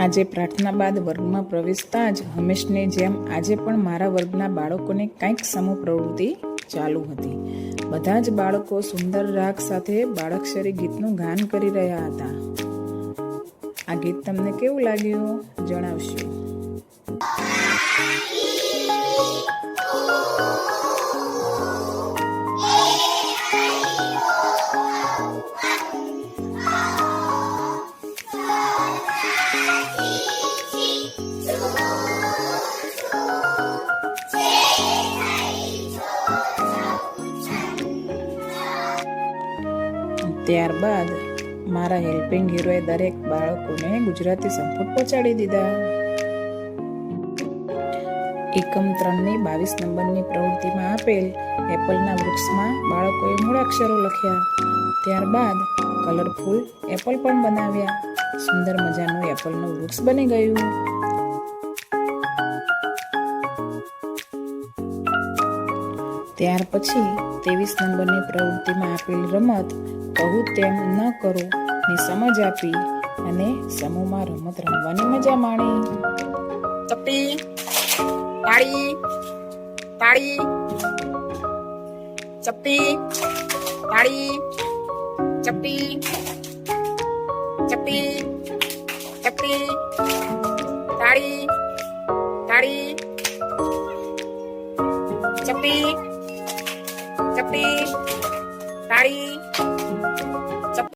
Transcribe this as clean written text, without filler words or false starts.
આજે પ્રાર્થના બાદ વર્ગમાં પ્રવેશતા જ હંમેશની જેમ આજે પણ મારા વર્ગના બાળકોને કંઈક સમૂહ પ્રવૃત્તિ ચાલુ હતી. બધા જ બાળકો સુંદર રાગ સાથે બાળાક્ષરી ગીતનું ગાન કરી રહ્યા હતા. આ ગીત તમને કેવું લાગ્યું જણાવશો. ત્યારબાદ મારા હેલ્પિંગ હીરોએ દરેક બાળકોને ગુજરાતી સંપુટ પહોંચાડી દીધા. એકમ 3ની 22 નંબરની પ્રવૃત્તિમાં આપેલ એપલના વૃક્ષમાં બાળકોએ મૂળાક્ષરો લખ્યા. ત્યારબાદ કલરફુલ એપલ પણ બનાવ્યા. સુંદર મજાનું એપલનું વૃક્ષ બની ગયું. ત્યાર પછી 23 નંબરની પ્રવૃત્તિમાં આપેલ રમત કહું તેમ ન કરો ની સમજ આપી અને સમૂહમાં રમત રમવાની મજા માણી. ચપ્પી તાળી તાળી ચપ્પી તાળી ચપ્પી ચપ્પી ચપ્પી તાળી તાળી ચપ્પી ચપ્પી તાળી